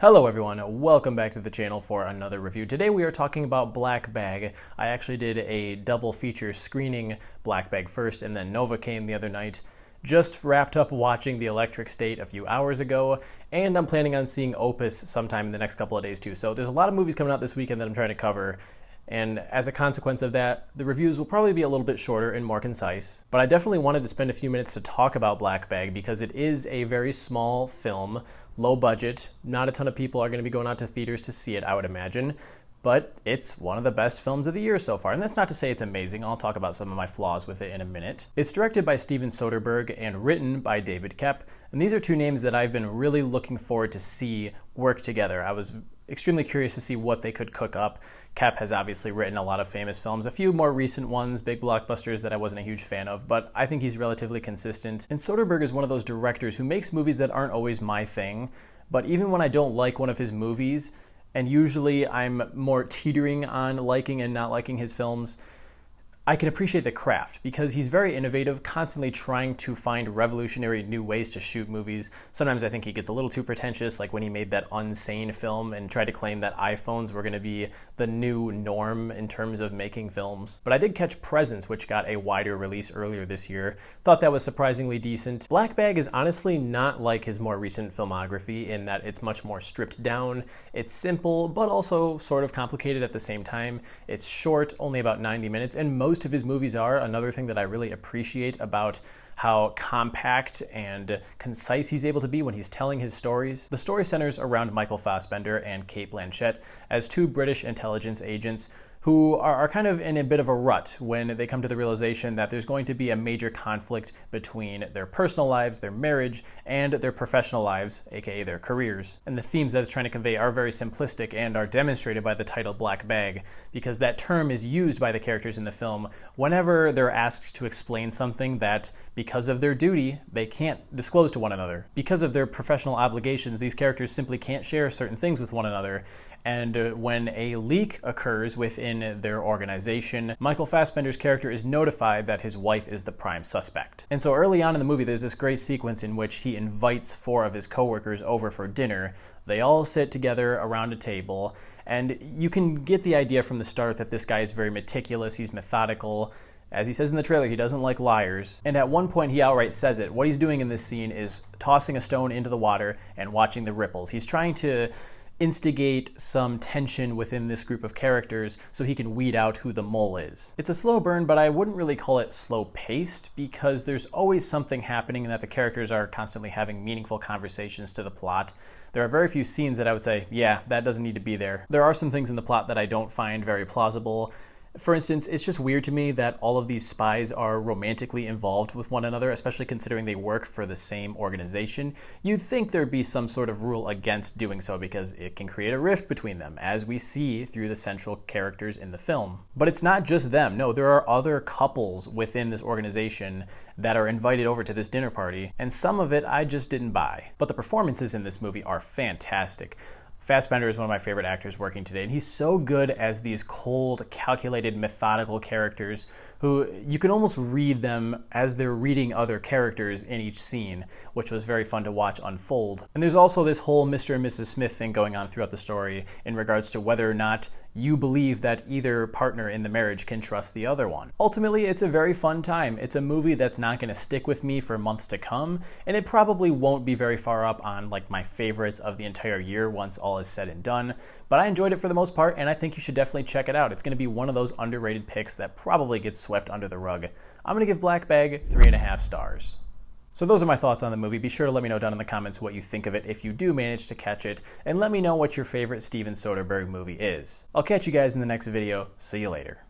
Hello everyone, welcome back to the channel for another review. Today we are talking about Black Bag. I actually did a double feature screening Black Bag first and then Novocaine the other night. Just wrapped up watching The Electric State a few hours ago, and I'm planning on seeing Opus sometime in the next couple of days too. So there's a lot of movies coming out this weekend that I'm trying to cover. And as a consequence of that, the reviews will probably be a little bit shorter and more concise. But I definitely wanted to spend a few minutes to talk about Black Bag because it is a very small film, low budget. Not a ton of people are going to be going out to theaters to see it, I would imagine. But it's one of the best films of the year so far. And that's not to say it's amazing. I'll talk about some of my flaws with it in a minute. It's directed by Steven Soderbergh and written by David Koepp. And these are two names that I've been really looking forward to see work together. I was extremely curious to see what they could cook up. Koepp has obviously written a lot of famous films, a few more recent ones, big blockbusters that I wasn't a huge fan of, but I think he's relatively consistent. And Soderbergh is one of those directors who makes movies that aren't always my thing, but even when I don't like one of his movies, and usually I'm more teetering on liking and not liking his films, I can appreciate the craft because he's very innovative, constantly trying to find revolutionary new ways to shoot movies. Sometimes I think he gets a little too pretentious, like when he made that Unsane film and tried to claim that iPhones were going to be the new norm in terms of making films. But I did catch Presence, which got a wider release earlier this year. Thought that was surprisingly decent. Black Bag is honestly not like his more recent filmography in that it's much more stripped down. It's simple, but also sort of complicated at the same time. It's short, only about 90 minutes, and most of his movies are. Another thing that I really appreciate about how compact and concise he's able to be when he's telling his stories. The story centers around Michael Fassbender and Cate Blanchett as two British intelligence agents who are kind of in a bit of a rut when they come to the realization that there's going to be a major conflict between their personal lives, their marriage, and their professional lives, aka their careers. And the themes that it's trying to convey are very simplistic and are demonstrated by the title Black Bag, because that term is used by the characters in the film whenever they're asked to explain something that, because of their duty, they can't disclose to one another. Because of their professional obligations, these characters simply can't share certain things with one another. And when a leak occurs within their organization, Michael Fassbender's character is notified that his wife is the prime suspect. And so early on in the movie, there's this great sequence in which he invites 4 of his coworkers over for dinner. They all sit together around a table, and you can get the idea from the start that this guy is very meticulous, he's methodical. As he says in the trailer, he doesn't like liars. And at one point, he outright says it. What he's doing in this scene is tossing a stone into the water and watching the ripples. He's trying to instigate some tension within this group of characters so he can weed out who the mole is. It's a slow burn, but I wouldn't really call it slow-paced because there's always something happening and that the characters are constantly having meaningful conversations to the plot. There are very few scenes that I would say, yeah, that doesn't need to be there. There are some things in the plot that I don't find very plausible. For instance, it's just weird to me that all of these spies are romantically involved with one another, especially considering they work for the same organization. You'd think there'd be some sort of rule against doing so because it can create a rift between them, as we see through the central characters in the film. But it's not just them. No, there are other couples within this organization that are invited over to this dinner party, and some of it I just didn't buy. But the performances in this movie are fantastic. Fassbender is one of my favorite actors working today, and he's so good as these cold, calculated, methodical characters who you can almost read them as they're reading other characters in each scene, which was very fun to watch unfold. And there's also this whole Mr. and Mrs. Smith thing going on throughout the story in regards to whether or not you believe that either partner in the marriage can trust the other one. Ultimately, it's a very fun time. It's a movie that's not going to stick with me for months to come, and it probably won't be very far up on like my favorites of the entire year once all is said and done. But I enjoyed it for the most part, and I think you should definitely check it out. It's going to be one of those underrated picks that probably gets swept under the rug. I'm going to give Black Bag 3.5 stars. So those are my thoughts on the movie. Be sure to let me know down in the comments what you think of it if you do manage to catch it, and let me know what your favorite Steven Soderbergh movie is. I'll catch you guys in the next video. See you later.